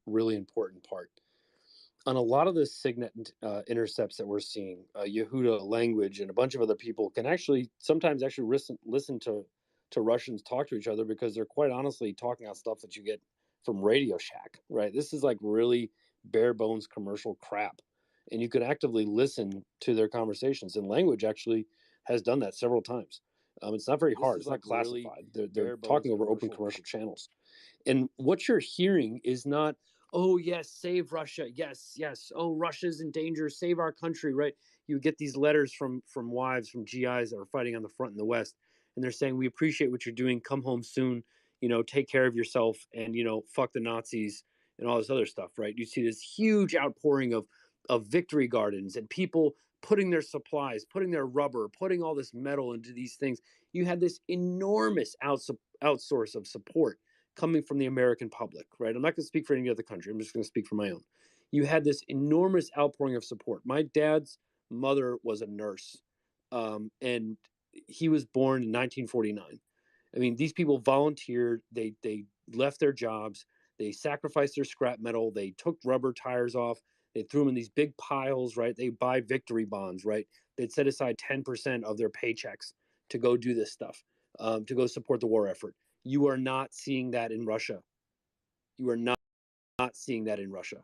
really important part. On a lot of the signet intercepts that we're seeing, Yehuda language and a bunch of other people can actually sometimes actually listen to Russians talk to each other, because they're quite honestly talking out stuff that you get from Radio Shack, right? This is like really bare bones commercial crap, and you can actively listen to their conversations. And language actually has done that several times. It's not very hard. It's not classified. They're talking over open commercial channels. And what you're hearing is not, oh, yes, save Russia. Yes, yes. Oh, Russia's in danger. Save our country, right? You get these letters from wives, from GIs that are fighting on the front in the West. And they're saying, we appreciate what you're doing. Come home soon. Take care of yourself, and, fuck the Nazis and all this other stuff, right? You see this huge outpouring of victory gardens and people putting their supplies, putting their rubber, putting all this metal into these things. You had this enormous outsource of support coming from the American public, right? I'm not going to speak for any other country. I'm just going to speak for my own. You had this enormous outpouring of support. My dad's mother was a nurse, and he was born in 1949. I mean, these people volunteered. They left their jobs. They sacrificed their scrap metal. They took rubber tires off. They threw them in these big piles, right? They buy victory bonds, right? They'd set aside 10% of their paychecks to go do this stuff, to go support the war effort. You are not seeing that in Russia. You are not seeing that in Russia,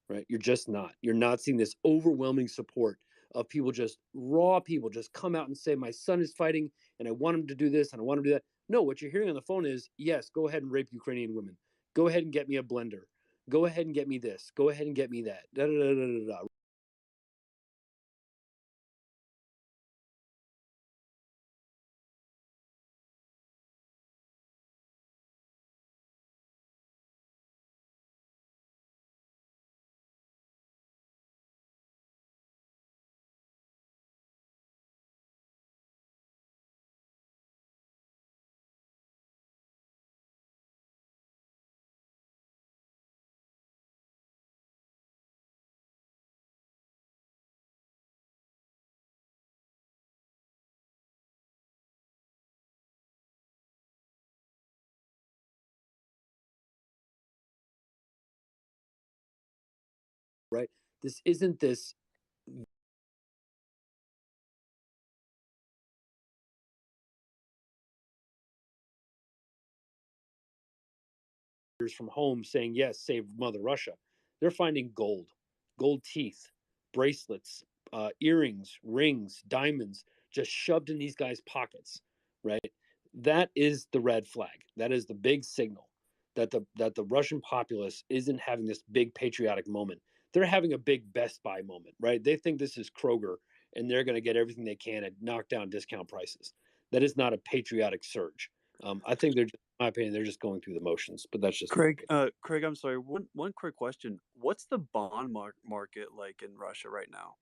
right? You're just not. You're not seeing this overwhelming support of people, just raw people, just come out and say, my son is fighting and I want him to do this and I want him to do that. No, what you're hearing on the phone is, yes, go ahead and rape Ukrainian women. Go ahead and get me a blender. Go ahead and get me this. Go ahead and get me that. Da, da, da, da, da, da. Right? This isn't this from home saying, yes, save Mother Russia. They're finding gold teeth, bracelets, earrings, rings, diamonds, just shoved in these guys' pockets, right? That is the red flag. That is the big signal that the Russian populace isn't having this big patriotic moment. They're having a big Best Buy moment, right? They think this is Kroger and they're going to get everything they can at knockdown discount prices. That is not a patriotic surge. I think they're just, in my opinion, they're just going through the motions, but that's just Craig, I'm sorry. One quick question. What's the bond market like in Russia right now?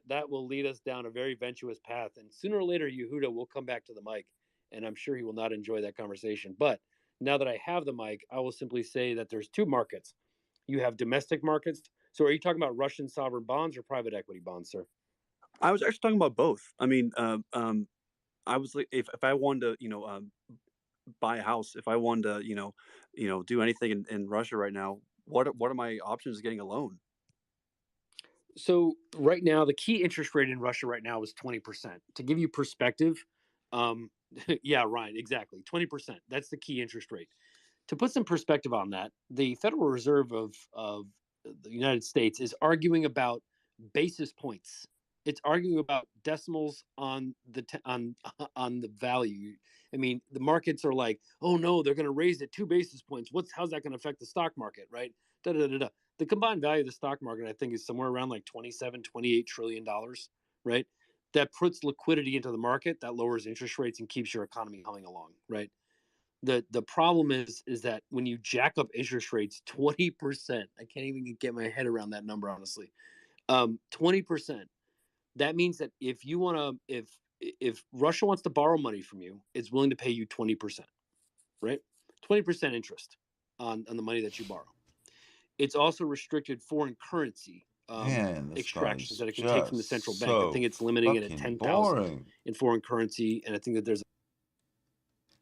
That will lead us down a very venturous path, and sooner or later Yehuda will come back to the mic, and I'm sure he will not enjoy that conversation. But now that I have the mic, I will simply say that there's two markets. You have domestic markets. So are you talking about Russian sovereign bonds or private equity bonds, sir? I was actually talking about both. I mean, I was like, if I wanted to, buy a house, if I wanted to, do anything in Russia right now, what are my options of getting a loan? So right now, the key interest rate in Russia right now is 20%. To give you perspective, um, yeah, Ryan, exactly, 20%. That's the key interest rate. To put some perspective on that, the Federal Reserve of the United States is arguing about basis points. It's arguing about decimals on on the value. I mean, the markets are like, oh no, they're going to raise it 2 basis points. How's that going to affect the stock market, right? Da, da, da, da. The combined value of the stock market, I think, is somewhere around like 27, $28 trillion, right? That puts liquidity into the market, that lowers interest rates and keeps your economy humming along, right? The problem is that when you jack up interest rates 20%, I can't even get my head around that number, honestly. 20%. That means that if you want to, if Russia wants to borrow money from you, it's willing to pay you 20%, right? 20% interest on the money that you borrow. It's also restricted foreign currency Man, this extractions guy's that it can take from the just central bank. I so think it's limiting it at fucking 10,000 boring. in foreign currency, and I think that there's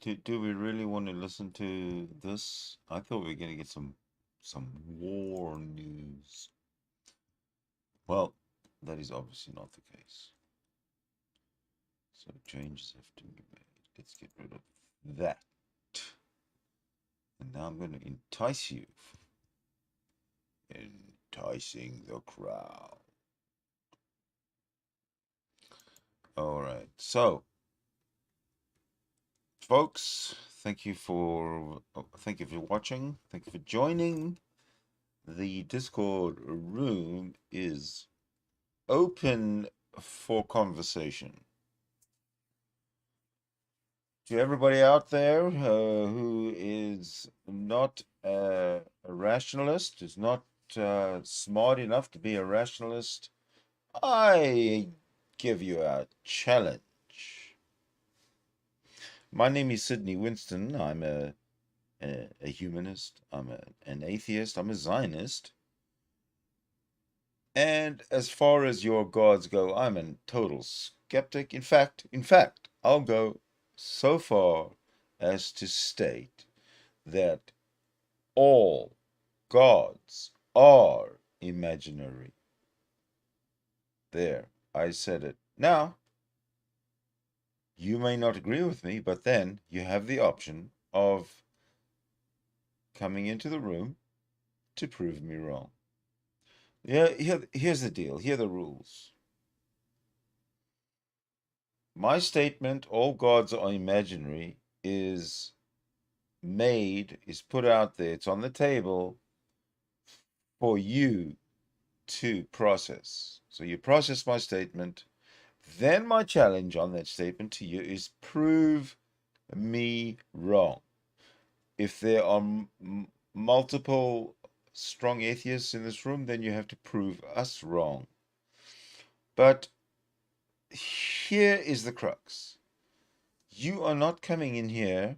Do we really want to listen to this? I thought we were going to get some war news. Well, that is obviously not the case. So changes have to be made. Let's get rid of that. And now I'm going to entice you. Enticing the crowd. All right. So, folks, thank you for watching. Thank you for joining. The Discord room is open for conversation. To everybody out there who is not a rationalist, is not smart enough to be a rationalist, I give you a challenge. My name is Sidney Winston. I'm a humanist. I'm an atheist. I'm a Zionist. And as far as your gods go, I'm a total skeptic. In fact, I'll go so far as to state that all gods are imaginary. There, I said it. Now, you may not agree with me, but then you have the option of coming into the room to prove me wrong. Yeah, here's the deal. Here are the rules. My statement, all gods are imaginary, is put out there. It's on the table for you to process. So you process my statement. Then my challenge on that statement to you is prove me wrong. If there are multiple strong atheists in this room, then you have to prove us wrong. But here is the crux. You are not coming in here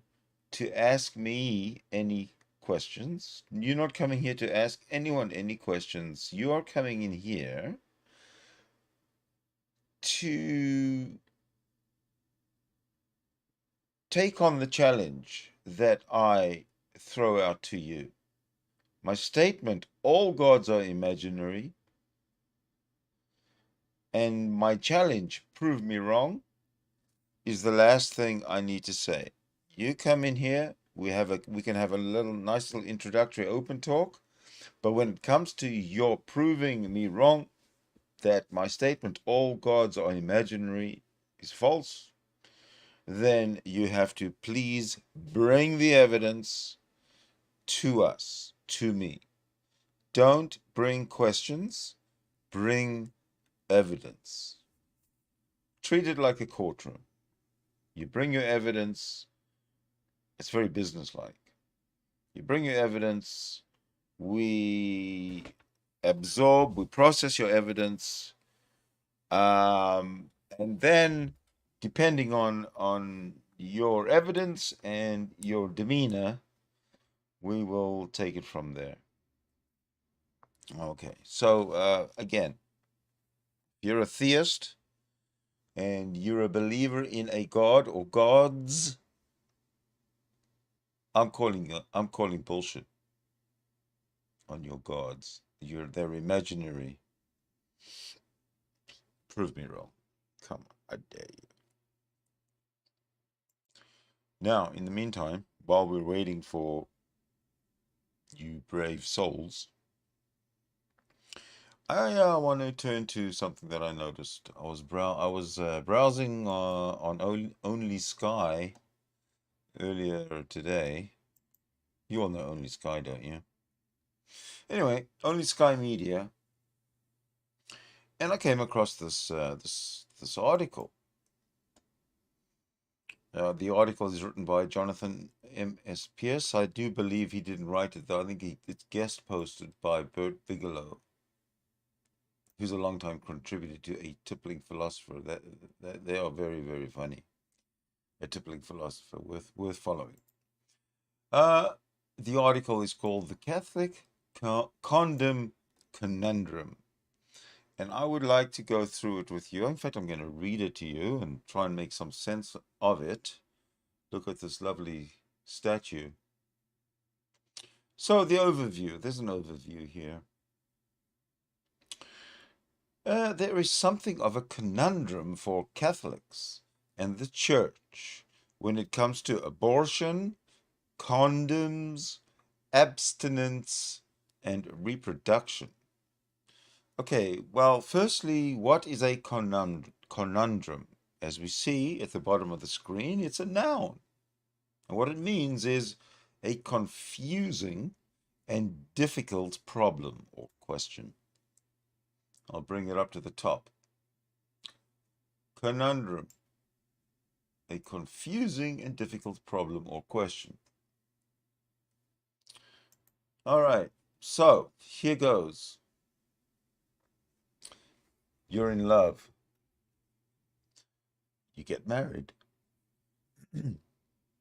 to ask me any questions. You're not coming here to ask anyone any questions. You are coming in here to take on the challenge that I throw out to you. My statement, all gods are imaginary, and my challenge, prove me wrong, is the last thing I need to say. You come in here, we can have a nice little introductory open talk, but when it comes to your proving me wrong, that my statement, all gods are imaginary, is false, then you have to please bring the evidence to us, to me. Don't bring questions, bring evidence. Treat it like a courtroom. You bring your evidence, it's very businesslike. You bring your evidence, we absorb, we process your evidence, and then depending on your evidence and your demeanor, we will take it from there. Okay, so again, if you're a theist and you're a believer in a god or gods, I'm calling bullshit on your gods. They're imaginary. Prove me wrong. Come on, I dare you. Now, in the meantime, while we're waiting for you brave souls, I want to turn to something that I noticed. I was browsing on Only Sky earlier today. You all know Only Sky, don't you? Anyway, Only Sky Media, and I came across this article. The article is written by Jonathan M.S. Pierce. I do believe he didn't write it, though. I think it's guest posted by Bert Bigelow, who's a longtime contributor to A Tippling Philosopher. That they are very, very funny. A Tippling Philosopher, worth following. The article is called "The Catholic Condom Conundrum," and I would like to go through it with you. In fact, I'm going to read it to you and try and make some sense of it. Look at this lovely statue. So the overview, there's an overview here. There is something of a conundrum for Catholics and the Church when it comes to abortion, condoms, abstinence, and reproduction. Okay, well, firstly, what is a conundrum? As we see at the bottom of the screen, it's a noun. And what it means is a confusing and difficult problem or question. I'll bring it up to the top. Conundrum. A confusing and difficult problem or question. All right, so here goes. You're in love. You get married.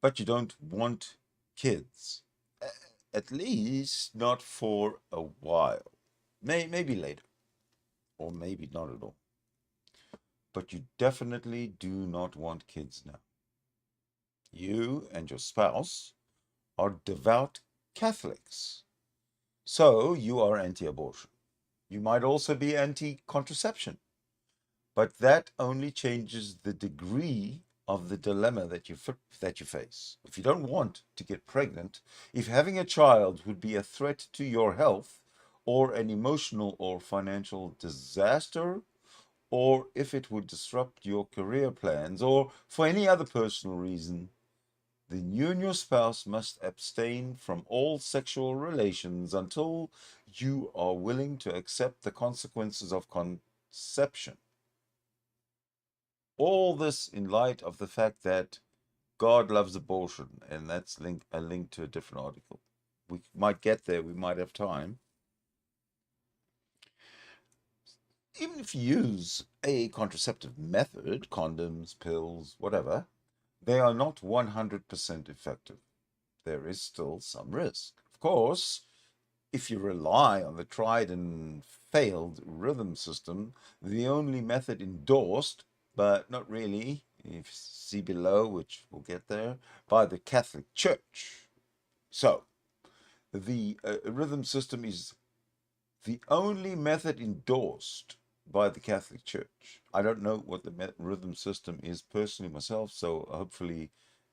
But you don't want kids. At least not for a while. Maybe later. Or maybe not at all. But you definitely do not want kids now. You and your spouse are devout Catholics. So you are anti-abortion. You might also be anti-contraception. But that only changes the degree of the dilemma that you face. If you don't want to get pregnant, if having a child would be a threat to your health, or an emotional or financial disaster, or if it would disrupt your career plans, or for any other personal reason, then you and your spouse must abstain from all sexual relations until you are willing to accept the consequences of conception. All this in light of the fact that God loves abortion, and that's a link to a different article. We might get there, we might have time. Even if you use a contraceptive method, condoms, pills, whatever, they are not 100% effective. There is still some risk. Of course, if you rely on the tried and failed rhythm system, the only method endorsed, but not really, if you see below, which we'll get there, by the Catholic Church. So, the rhythm system is the only method endorsed by the Catholic Church. I don't know what the rhythm system is personally myself, so hopefully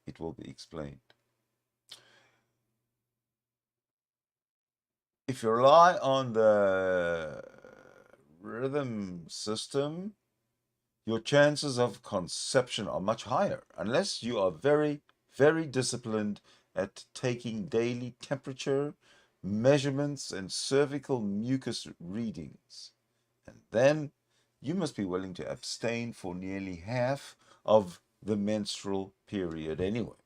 it will be explained. If you rely on the rhythm system, your chances of conception are much higher, unless you are very, very disciplined at taking daily temperature measurements and cervical mucus readings. And then you must be willing to abstain for nearly half of the menstrual period anyway.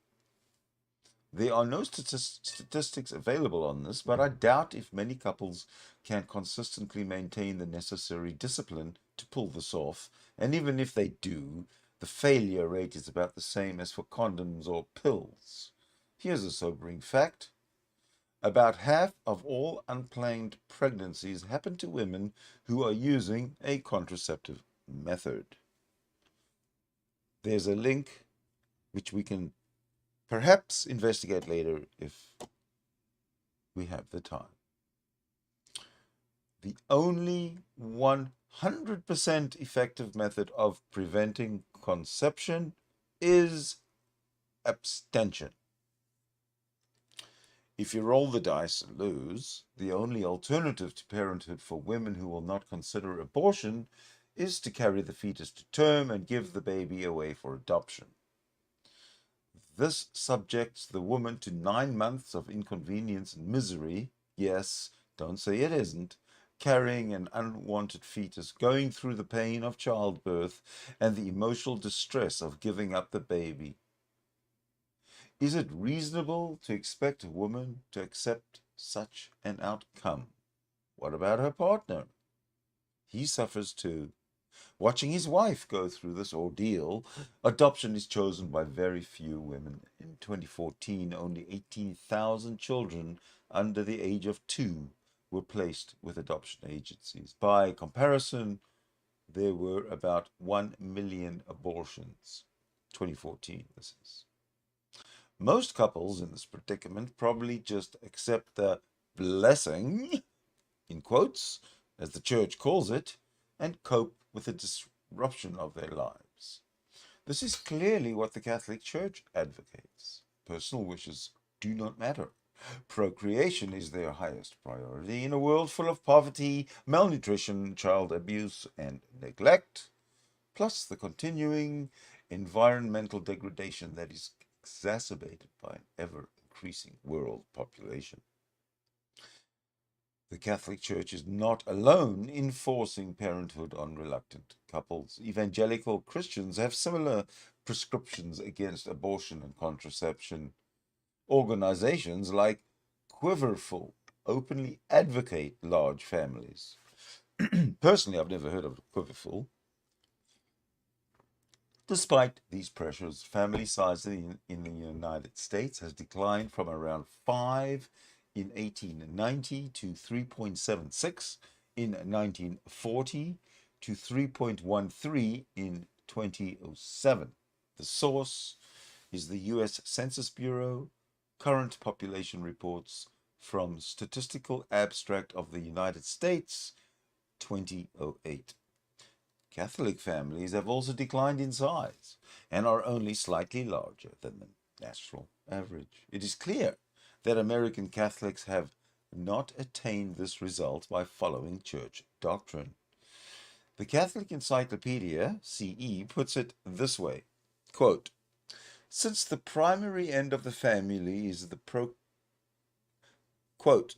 There are no statistics available on this, but I doubt if many couples can consistently maintain the necessary discipline to pull this off, and even if they do, the failure rate is about the same as for condoms or pills. Here's a sobering fact. About half of all unplanned pregnancies happen to women who are using a contraceptive method. There's a link which we can perhaps investigate later if we have the time. The only 100% effective method of preventing conception is abstention. If you roll the dice and lose, the only alternative to parenthood for women who will not consider abortion is to carry the fetus to term and give the baby away for adoption. This subjects the woman to 9 months of inconvenience and misery. Yes, don't say it isn't. Carrying an unwanted fetus, going through the pain of childbirth, and the emotional distress of giving up the baby. Is it reasonable to expect a woman to accept such an outcome? What about her partner? He suffers too. Watching his wife go through this ordeal, adoption is chosen by very few women. In 2014, only 18,000 children under the age of 2 were placed with adoption agencies. By comparison, there were about 1 million abortions. 2014, this is. Most couples in this predicament probably just accept the blessing, in quotes, as the church calls it, and cope with the disruption of their lives. This is clearly what the Catholic Church advocates. Personal wishes do not matter. Procreation is their highest priority in a world full of poverty, malnutrition, child abuse, and neglect, plus the continuing environmental degradation that is exacerbated by an ever increasing world population. The Catholic Church is not alone in forcing parenthood on reluctant couples. Evangelical Christians have similar prescriptions against abortion and contraception. Organizations like Quiverful openly advocate large families. Personally, I've never heard of Quiverful. Despite these pressures, family size in the United States has declined from around 5 in 1890 to 3.76 in 1940 to 3.13 in 2007. The source is the U.S. Census Bureau, current population reports from Statistical Abstract of the United States, 2008. Catholic families have also declined in size and are only slightly larger than the national average. It is clear that American Catholics have not attained this result by following church doctrine. The Catholic Encyclopedia, CE, puts it this way, quote, since the primary end of the family is the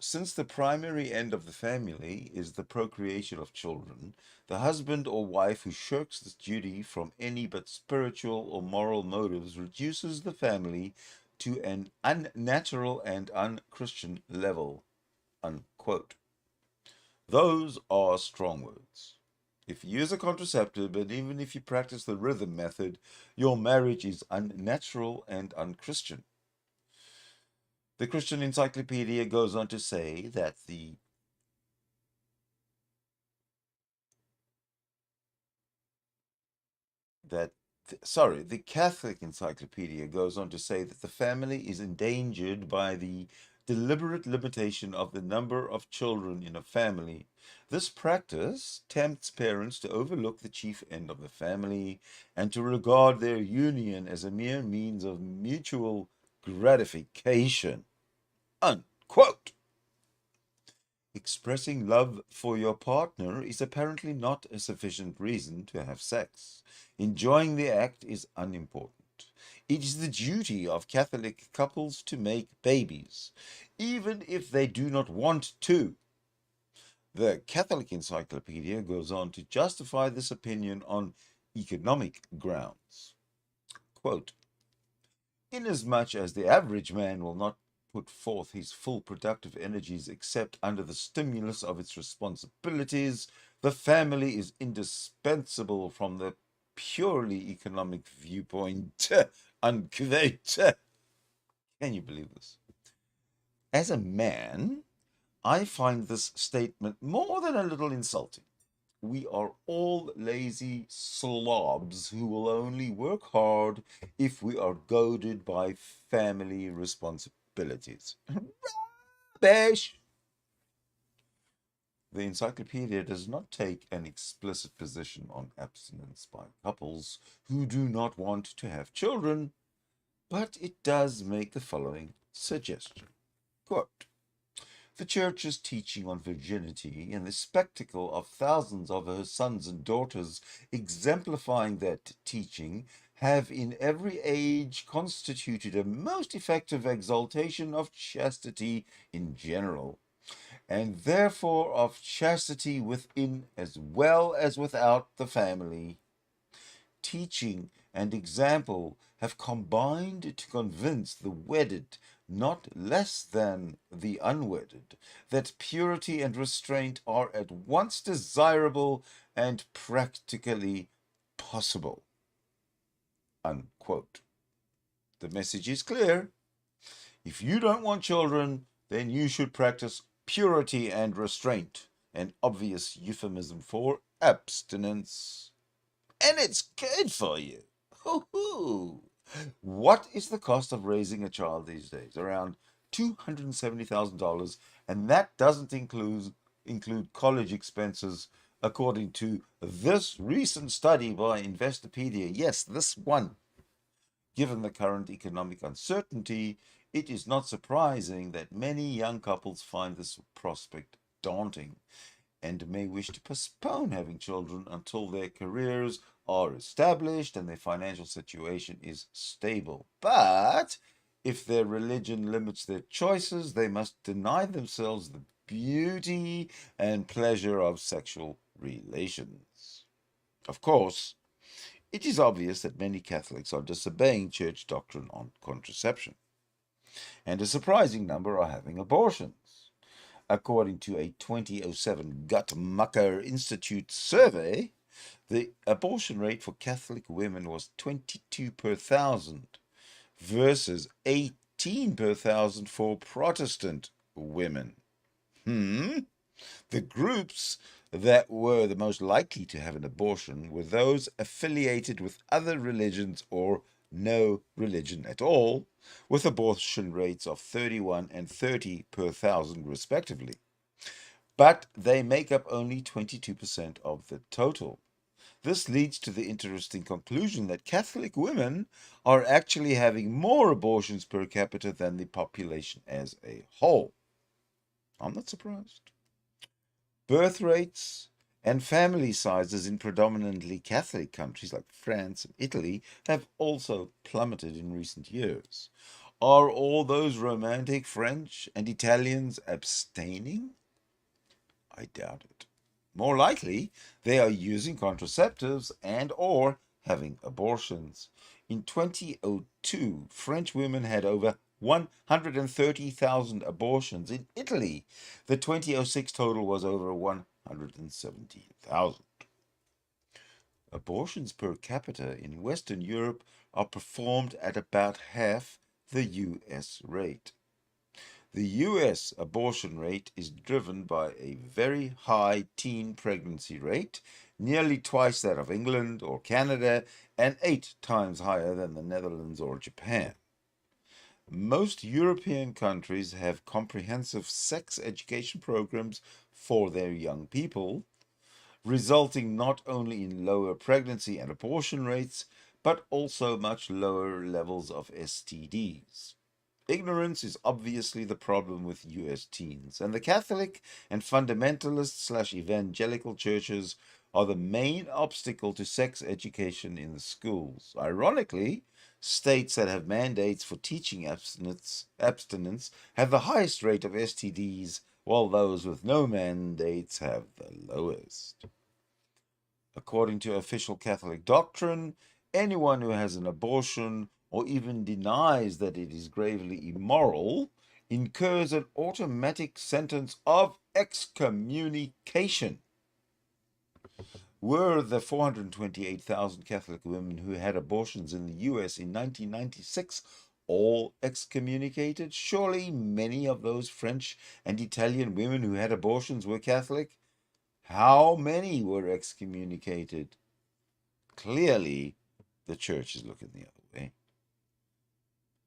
since the primary end of the family is the procreation of children, the husband or wife who shirks this duty from any but spiritual or moral motives reduces the family to an unnatural and unchristian level, unquote. Those are strong words. If you use a contraceptive, and even if you practice the rhythm method, your marriage is unnatural and unchristian. The Christian Encyclopedia goes on to say that the Catholic Encyclopedia goes on to say that the family is endangered by the deliberate limitation of the number of children in a family. This practice tempts parents to overlook the chief end of the family and to regard their union as a mere means of mutual gratification. Unquote. Expressing love for your partner is apparently not a sufficient reason to have sex. Enjoying the act is unimportant. It is the duty of Catholic couples to make babies, even if they do not want to. The Catholic Encyclopedia goes on to justify this opinion on economic grounds. Quote, inasmuch as the average man will not put forth his full productive energies except under the stimulus of its responsibilities, the family is indispensable from the purely economic viewpoint. Unquote. Can you believe this? As a man, I find this statement more than a little insulting. We are all lazy slobs who will only work hard if we are goaded by family responsibilities. Rubbish! The encyclopedia does not take an explicit position on abstinence by couples who do not want to have children, but it does make the following suggestion. Quote, the Church's teaching on virginity and the spectacle of thousands of her sons and daughters exemplifying that teaching have in every age constituted a most effective exaltation of chastity in general, and therefore of chastity within as well as without the family. Teaching and example have combined to convince the wedded, not less than the unwedded, that purity and restraint are at once desirable and practically possible. Unquote. The message is clear. If you don't want children, then you should practice purity and restraint, an obvious euphemism for abstinence. And it's good for you. Hoo-hoo. What is the cost of raising a child these days? Around $270,000, and that doesn't include college expenses, according to this recent study by Investopedia. Yes, this one. Given the current economic uncertainty, it is not surprising that many young couples find this prospect daunting and may wish to postpone having children until their careers are established and their financial situation is stable. But if their religion limits their choices, they must deny themselves the beauty and pleasure of sexual relations. Of course, it is obvious that many Catholics are disobeying church doctrine on contraception, and a surprising number are having abortions. According to a 2007 Guttmacher Institute survey, the abortion rate for Catholic women was 22 per thousand versus 18 per thousand for Protestant women. The groups that were the most likely to have an abortion were those affiliated with other religions or no religion at all, with abortion rates of 31 and 30 per thousand, respectively. But they make up only 22% of the total. This leads to the interesting conclusion that Catholic women are actually having more abortions per capita than the population as a whole. I'm not surprised. Birth rates and family sizes in predominantly Catholic countries like France and Italy have also plummeted in recent years. Are all those romantic French and Italians abstaining? I doubt it. More likely, they are using contraceptives and or having abortions. In 2002, French women had over 130,000 abortions. In Italy, the 2006 total was over 117,000. Abortions per capita in Western Europe are performed at about half the US rate. The US abortion rate is driven by a very high teen pregnancy rate, nearly twice that of England or Canada, and 8 times higher than the Netherlands or Japan. Most European countries have comprehensive sex education programs for their young people, resulting not only in lower pregnancy and abortion rates, but also much lower levels of STDs. Ignorance is obviously the problem with US teens, and the Catholic and fundamentalist / evangelical churches are the main obstacle to sex education in the schools. Ironically, states that have mandates for teaching abstinence have the highest rate of STDs, while those with no mandates have the lowest. According to official Catholic doctrine, anyone who has an abortion or even denies that it is gravely immoral incurs an automatic sentence of excommunication. Were the 428,000 Catholic women who had abortions in the US in 1996 all excommunicated? Surely many of those French and Italian women who had abortions were Catholic. How many were excommunicated? Clearly, the church is looking the other way.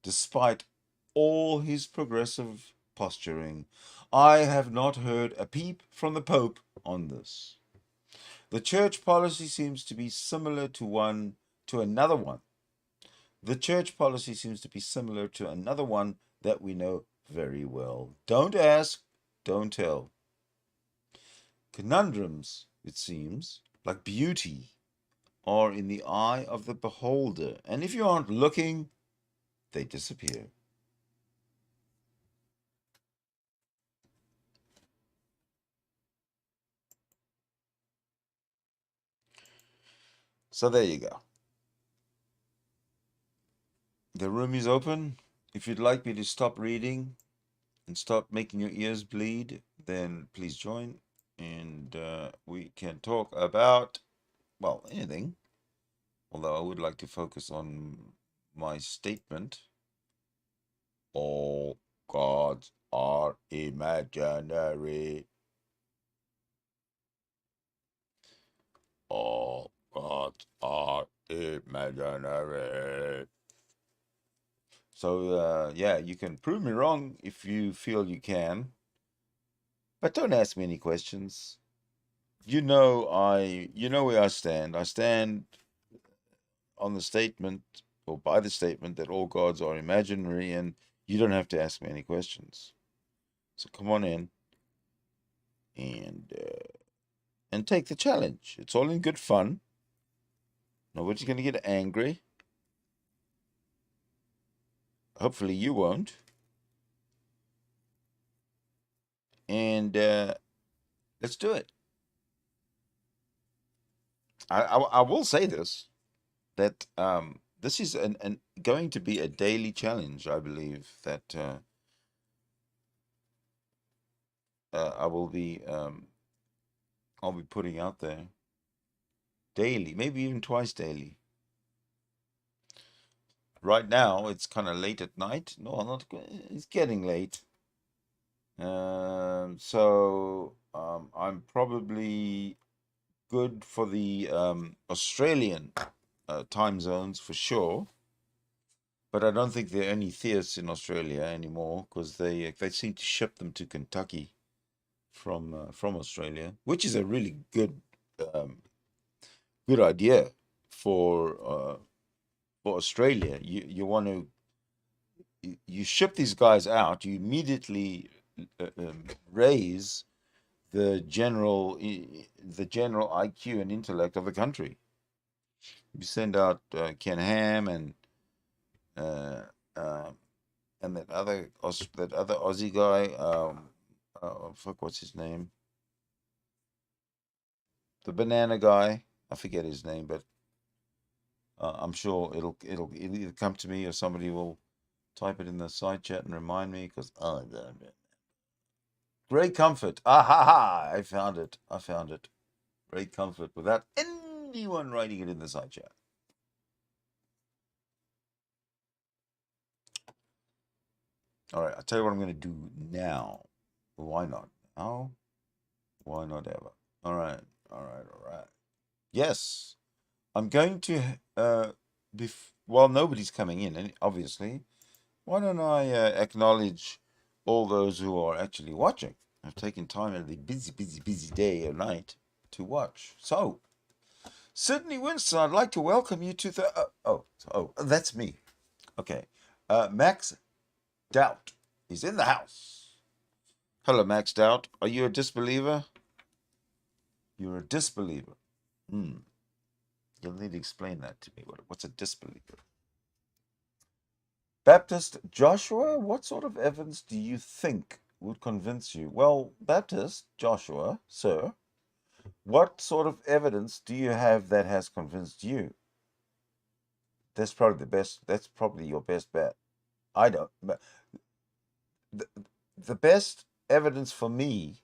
Despite all his progressive posturing, I have not heard a peep from the Pope on this. The church policy seems to be similar to another one. The church policy seems to be similar to another one that we know very well. Don't ask, don't tell. Conundrums, it seems, like beauty, are in the eye of the beholder, and if you aren't looking, they disappear. So there you go. The room is open. If you'd like me to stop reading and stop making your ears bleed, then please join, and we can talk about, well, anything. Although I would like to focus on my statement. All gods are imaginary. All gods are imaginary. So yeah, you can prove me wrong if you feel you can, but don't ask me any questions. You know where I stand. I stand on the statement, or by the statement, that all gods are imaginary, and you don't have to ask me any questions. So come on in and take the challenge. It's all in good fun. Nobody's going to get angry. Hopefully you won't. And let's do it. I will say this, that this is going to be a daily challenge, I believe, that I'll be putting out there daily, maybe even twice daily. Right now, it's kind of late at night. No, not. It's getting late. So I'm probably good for the Australian time zones for sure. But I don't think there are any theists in Australia anymore, because they seem to ship them to Kentucky from Australia, which is a really good idea for Australia. You want to you ship these guys out. You immediately raise the general IQ and intellect of the country. You send out Ken Ham uh, uh, and that other Aussie guy. Fuck, what's his name? The banana guy. I forget his name, but I'm sure it'll either come to me, or somebody will type it in the side chat and remind me, because great comfort. Ah ha ha! I found it. Great comfort without anyone writing it in the side chat. All right, I'll tell you what I'm going to do now. Why not now? Why not ever? All right. Yes, I'm going to, while nobody's coming in, and obviously, why don't I acknowledge all those who are actually watching, have taken time out of the busy day or night to watch. So, Sidney, Winston, I'd like to welcome you to the. That's me. Okay. Max Doubt is in the house. Hello, Max Doubt. Are you a disbeliever? You're a disbeliever. You'll need to explain that to me. What's a disbeliever? Baptist Joshua, what sort of evidence do you think would convince you? Well, Baptist Joshua, sir, what sort of evidence do you have that has convinced you? That's probably your best bet. I don't. The best evidence for me,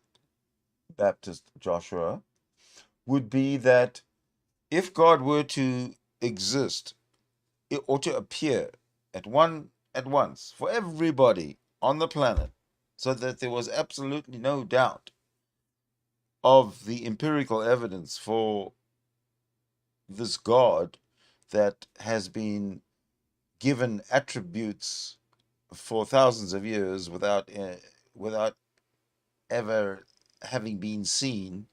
Baptist Joshua, would be that if God were to exist, or to appear at once for everybody on the planet, so that there was absolutely no doubt of the empirical evidence for this God that has been given attributes for thousands of years without ever having been seen,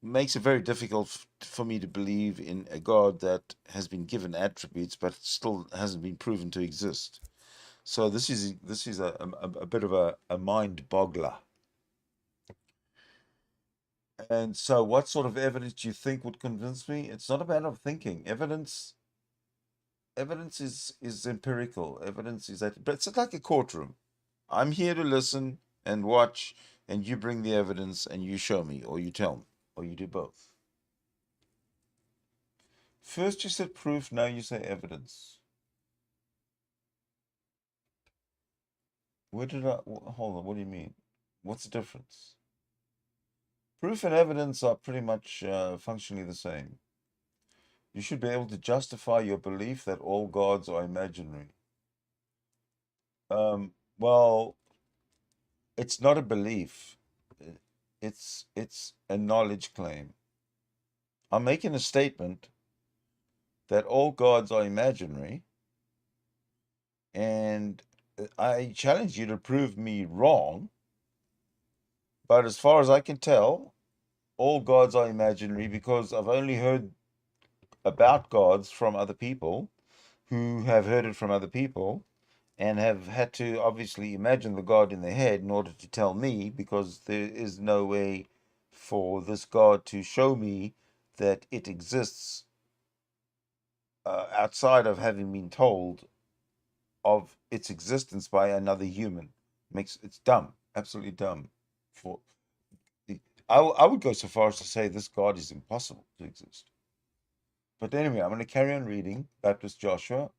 makes it very difficult for me to believe in a God that has been given attributes but still hasn't been proven to exist. So this is a bit of a mind boggler. And so, what sort of evidence do you think would convince me? It's not a matter of thinking. Evidence is empirical. Evidence is that, but it's like a courtroom. I'm here to listen and watch, and you bring the evidence and you show me, or you tell me, or you do both. First you said proof, now you say evidence. Hold on, what do you mean? What's the difference? Proof and evidence are pretty much functionally the same. You should be able to justify your belief that all gods are imaginary. Well, it's not a belief. It's a knowledge claim. I'm making a statement that all gods are imaginary, and I challenge you to prove me wrong. But as far as I can tell, all gods are imaginary because I've only heard about gods from other people who have heard it from other people and have had to obviously imagine the god in their head in order to tell me, because there is no way for this god to show me that it exists outside of having been told of its existence by another human. It's dumb, absolutely dumb. For I would go so far as to say this God is impossible to exist. But anyway, I'm going to carry on reading Baptist Joshua.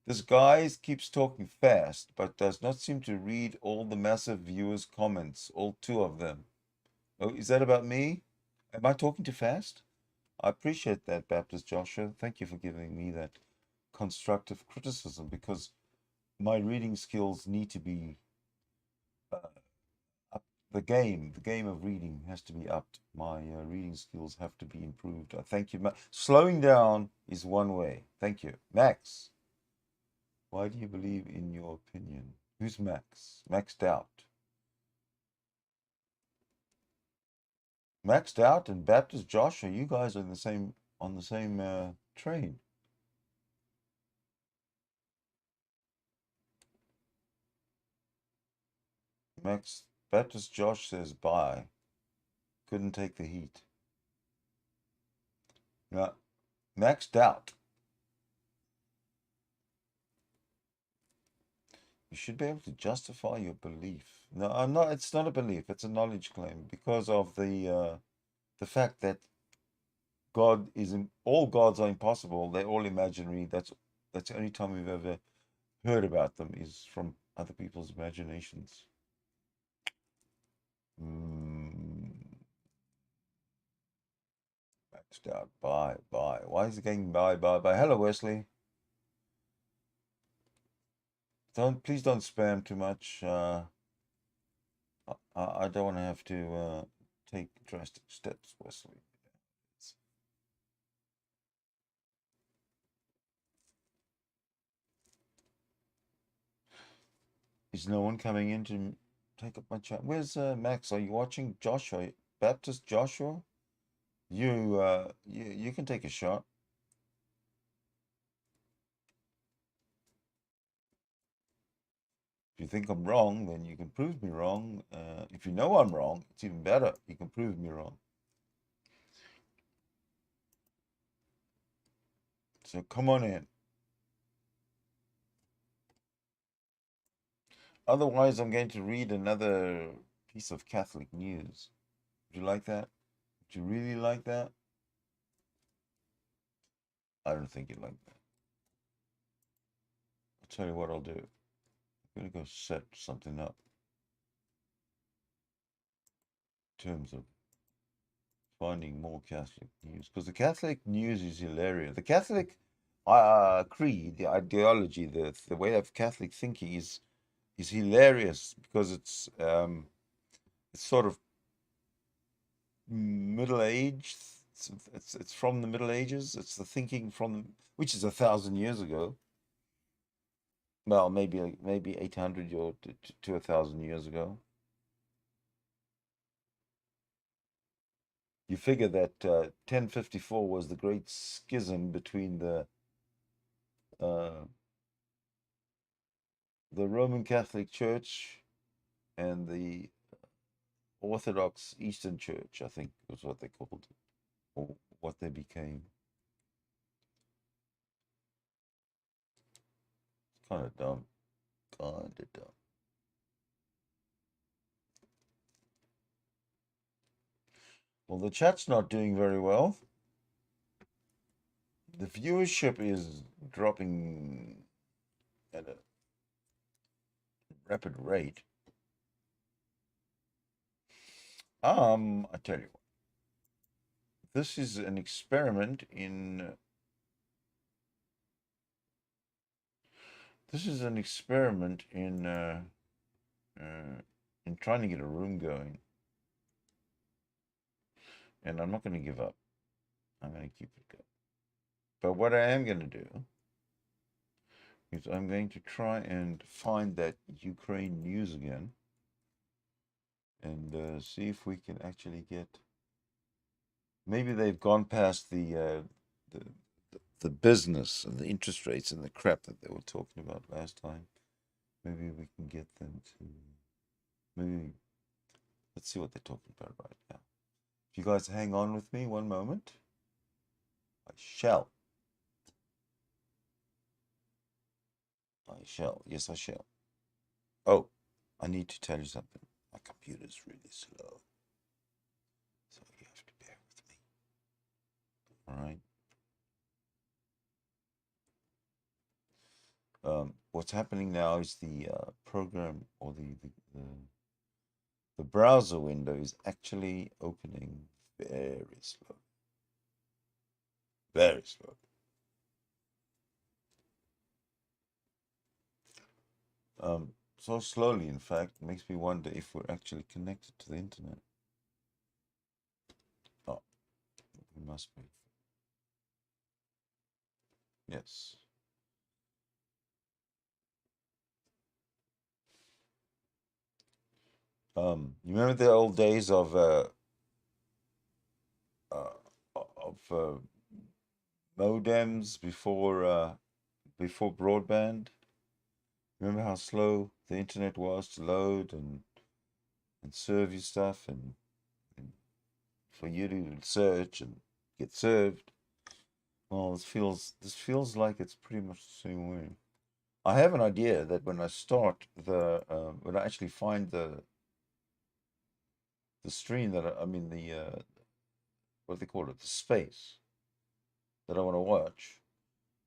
This guy keeps talking fast, but does not seem to read all the massive viewers' comments, all two of them. Oh, is that about me? Am I talking too fast? I appreciate that, Baptist Joshua. Thank you for giving me that constructive criticism, because my reading skills need to be up. The game of reading has to be upped. My reading skills have to be improved. Thank you. Slowing down is one way. Thank you. Max, why do you believe in your opinion? Who's Max? Maxed out. Maxed out and Baptist Joshua, you guys are in the same on the same train. Max Baptist Josh says bye. Couldn't take the heat. Yeah, maxed out. You should be able to justify your belief. No, I'm not. It's not a belief. It's a knowledge claim because of the fact that all gods are impossible. They're all imaginary. That's the only time we've ever heard about them is from other people's imaginations. Maxed out. Bye. Bye. Why is it going bye? Bye. Bye. Hello, Wesley. Please don't spam too much. I don't want to have to take drastic steps, Wesley. Is no one coming in to take up my chat? Where's Max? Are you watching Joshua? Baptist Joshua? You can take a shot. If you think I'm wrong, then you can prove me wrong. If you know I'm wrong, it's even better. You can prove me wrong. So come on in. Otherwise, I'm going to read another piece of Catholic news. Would you like that? Would you really like that? I don't think you'd like that. I'll tell you what I'll do. I'm going to go set something up in terms of finding more Catholic news, because the Catholic news is hilarious. The Catholic creed, the ideology, the way of Catholic thinking is hilarious because it's sort of Middle Age. It's from the Middle Ages. It's the thinking from which is 1,000 years ago. Well, maybe 800 or to 1,000 years ago. You figure that 1054 was the great schism between uh, the Roman Catholic Church and the Orthodox Eastern Church, I think was what they called it, or what they became. It's kind of dumb. Kind of dumb. Well, the chat's not doing very well. The viewership is dropping at a rapid rate. I tell you what. This is an experiment in in trying to get a room going, and I'm not going to give up. I'm going to keep it going. But what I am going to do is I'm going to try and find that Ukraine news again and see if we can actually get. Maybe they've gone past the the business and the interest rates and the crap that they were talking about last time. Maybe we can get them to. Maybe let's see what they're talking about right now. If you guys hang on with me one moment, I shall. I shall. Yes, I shall. Oh, I need to tell you something. My computer's really slow, so you have to bear with me. All right. What's happening now is the program or the browser window is actually opening very slow. Very slow. So slowly, in fact, makes me wonder if we're actually connected to the internet. Oh, we must be. Yes. You remember the old days of uh, modems before broadband? Remember how slow the internet was to load and serve you stuff and for you to search and get served? Well, this feels like it's pretty much the same way. I have an idea that when I start when I actually find the stream that I mean the what do they call it, the space that I want to watch,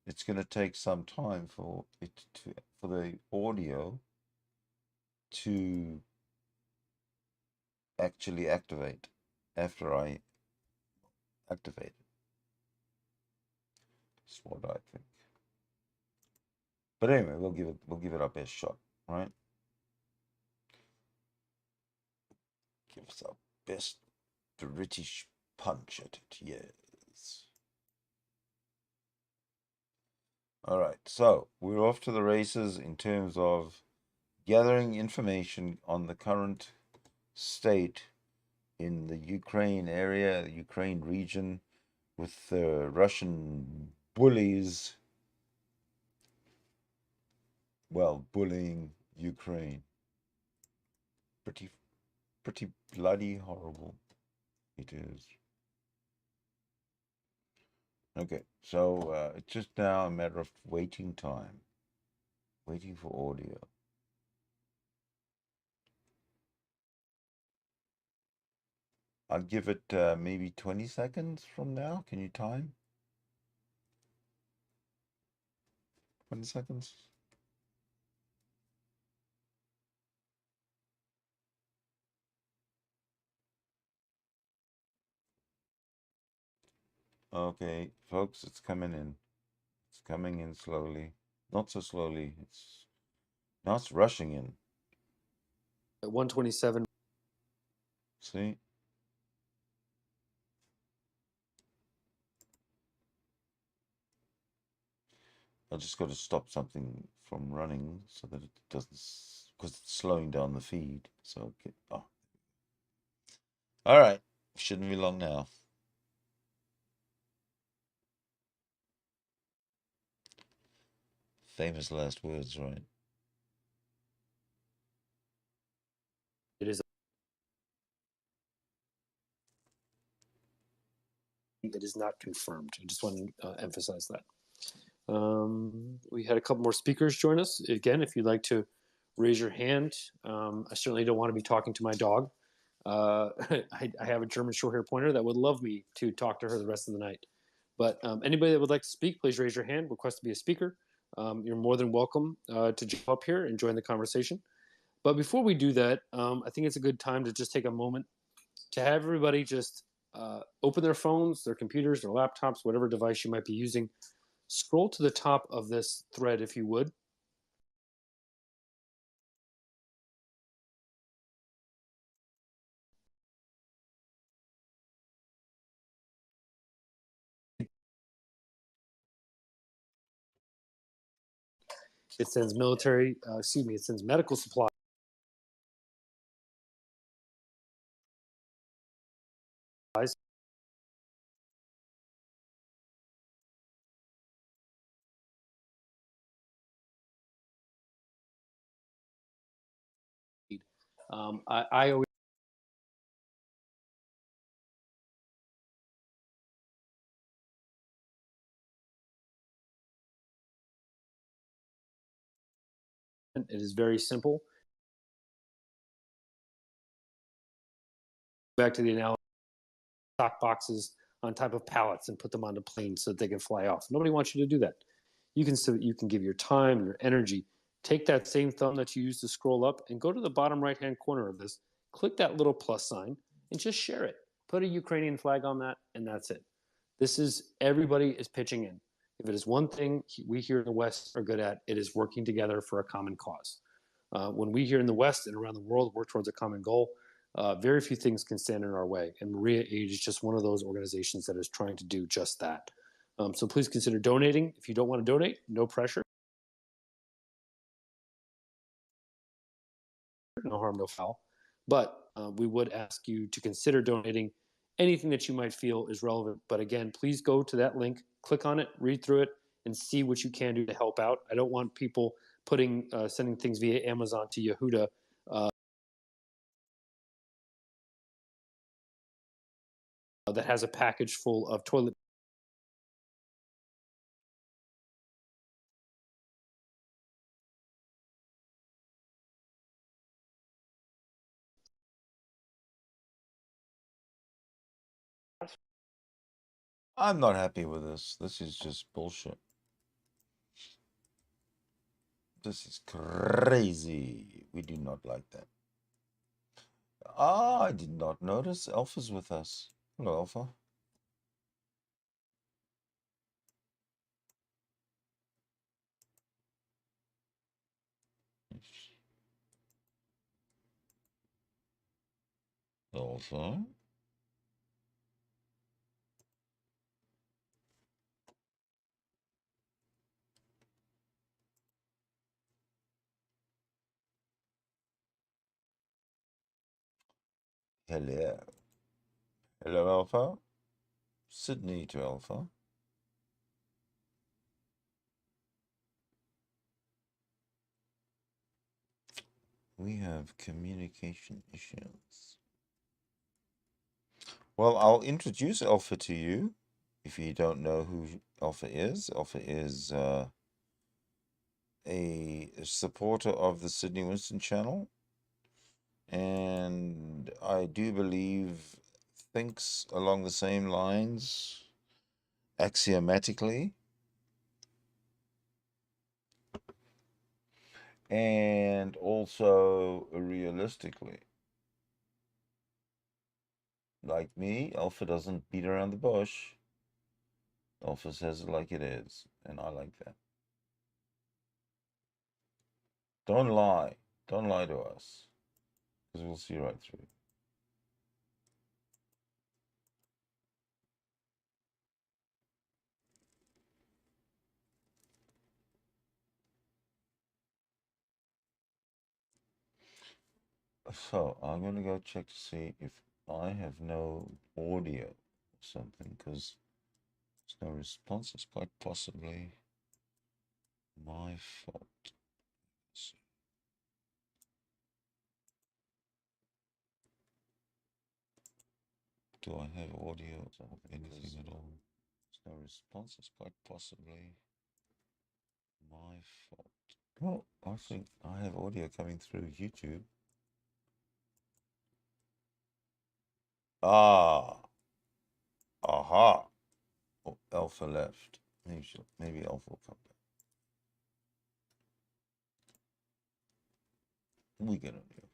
it's going to take some time for the audio to actually activate after I activate it. That's what I think. But anyway, we'll give it our best shot, right? Give us our best British punch at it, yes. All right, so we're off to the races in terms of gathering information on the current state in the Ukraine area, the Ukraine region, with the Russian bullies, well, bullying Ukraine. Pretty bloody horrible it is. Okay, so it's just now a matter of waiting time, waiting for audio. I'll give it maybe 20 seconds from now. Can you time? 20 seconds? Okay, folks, it's coming in. It's coming in slowly. Not so slowly. Now it's rushing in. At 127. See? I just got to stop something from running so that it doesn't, because it's slowing down the feed. So, okay. Oh. All right. Shouldn't be long now. Famous last words, right? It is. It is not confirmed. I just want to emphasize that. We had a couple more speakers join us. Again, if you'd like to raise your hand, I certainly don't want to be talking to my dog. I have a German Shorthair Pointer that would love me to talk to her the rest of the night. But anybody that would like to speak, please raise your hand, request to be a speaker. You're more than welcome to jump up here and join the conversation. But before we do that, I think it's a good time to just take a moment to have everybody just open their phones, their computers, their laptops, whatever device you might be using. Scroll to the top of this thread, if you would. It sends military, it sends medical supplies. I always it is very simple. Back to the analogy, stock boxes on top of pallets and put them onto planes so that they can fly off. Nobody wants you to do that. You can give your time, your energy. Take that same thumb that you use to scroll up and go to the bottom right-hand corner of this. Click that little plus sign and just share it. Put a Ukrainian flag on that, and that's it. This is everybody is pitching in. If it is one thing we here in the West are good at, it is working together for a common cause. When we here in the West and around the world work towards a common goal, very few things can stand in our way. And Maria Age is just one of those organizations that is trying to do just that. So please consider donating. If you don't want to donate, no pressure. No harm, no foul. But we would ask you to consider donating anything that you might feel is relevant. But again, please go to that link, click on it, read through it, and see what you can do to help out. I don't want people sending things via Amazon to Yehuda that has a package full of toilet. I'm not happy with this. This is just bullshit. This is crazy. We do not like that. Ah, I did not notice Alpha's with us. Hello, Alpha. Alpha. Hello. Hello, Alpha. Sidney to Alpha. We have communication issues. Well, I'll introduce Alpha to you. If you don't know who Alpha is a supporter of the Sidney Winston channel. And I do believe thinks along the same lines axiomatically. And also realistically. Like me, Alpha doesn't beat around the bush. Alpha says it like it is, and I like that. Don't lie. Don't lie to us, because we'll see right through. So I'm going to go check to see if I have no audio or something, because there's no response. It's quite possibly my fault. Do I have audio or anything at all? There's no response. It's quite possibly my fault. Well, I think I have audio coming through YouTube. Ah. Aha. Oh, Alpha left. Maybe Alpha will come back. We get on here.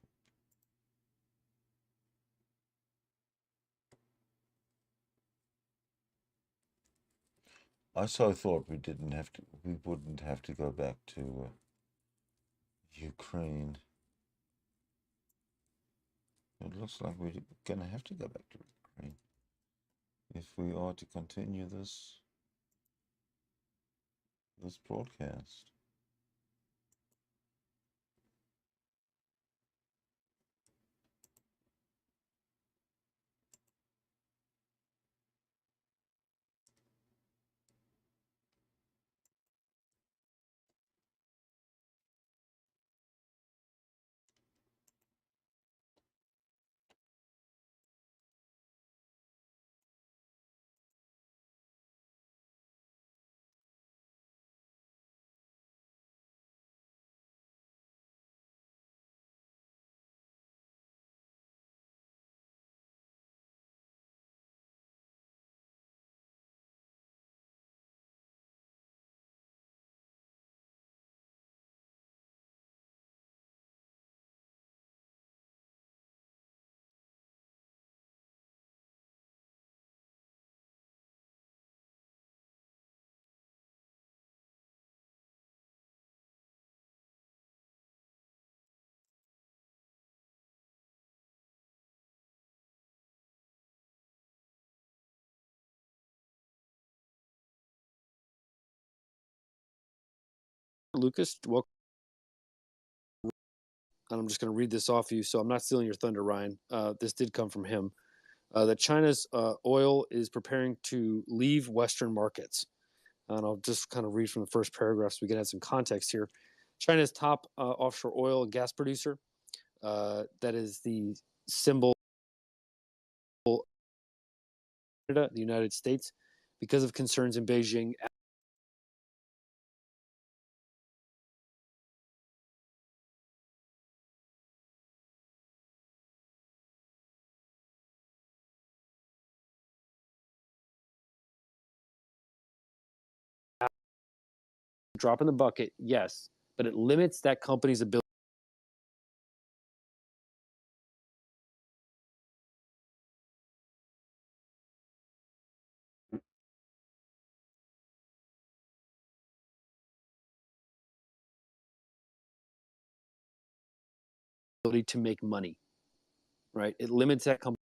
I so thought we wouldn't have to go back to Ukraine. It looks like we're gonna have to go back to Ukraine if we are to continue this broadcast. Lucas. Welcome. And I'm just going to read this off you, so I'm not stealing your thunder, Ryan. This did come from him. That China's oil is preparing to leave Western markets. And I'll just kind of read from the first paragraph so we can add some context here. China's top offshore oil and gas producer, that is the symbol of Canada, the United States, because of concerns in Beijing. Drop in the bucket, yes, but it limits that company's ability to make money, right? It limits that company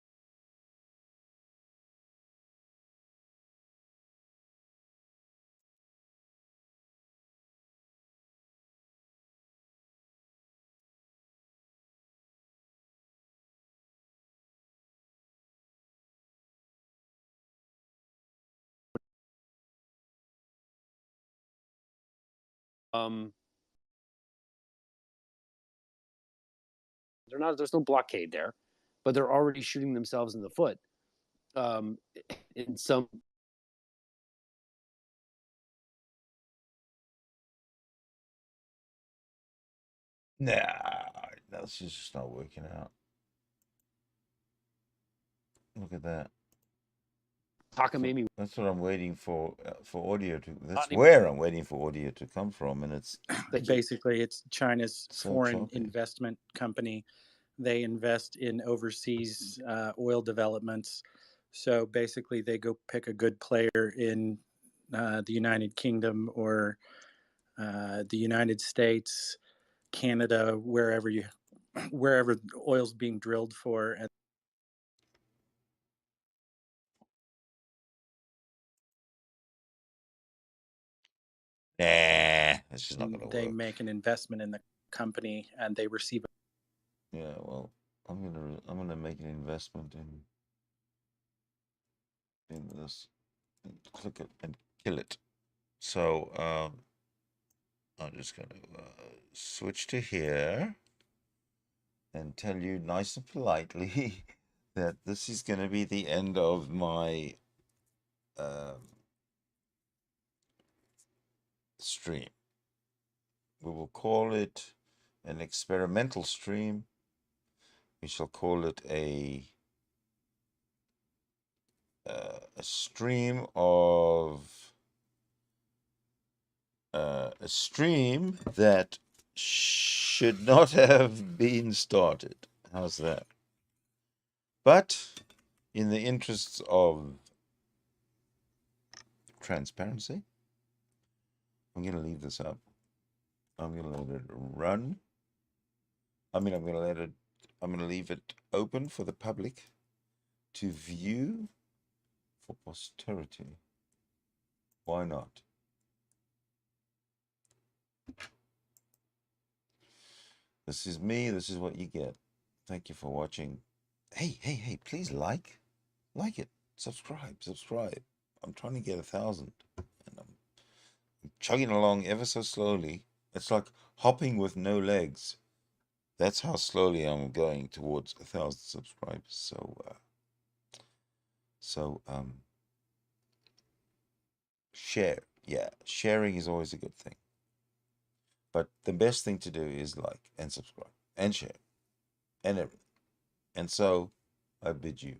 there's no blockade there, but they're already shooting themselves in the foot. In some Nah, that's just not working out. Look at that. cockamamie. That's what I'm waiting for audio to. That's where I'm waiting for audio to come from, and it's basically it's China's so foreign choppy. investment company. They invest in overseas oil developments. So basically, they go pick a good player in the United Kingdom or the United States, Canada, wherever oil's being drilled for. And Nah, it's just not going to they work. make an investment in the company, and they receive. Yeah, well, I'm gonna make an investment in this, and click it and kill it. So I'm just gonna switch to here and tell you nice and politely that this is gonna be the end of my stream. We will call it an experimental stream. We shall call it a stream of a stream that should not have been started. How's that? But in the interests of transparency, I'm going to leave this up. I'm going to let it run. I'm going to leave it open for the public to view for posterity. Why not? This is me. This is what you get. Thank you for watching. Hey, please like it. Subscribe. I'm trying to get 1,000. And I'm chugging along ever so slowly. It's like hopping with no legs. That's how slowly I'm going towards 1,000 subscribers. So share. Yeah, sharing is always a good thing. But the best thing to do is like and subscribe and share and everything. And so I bid you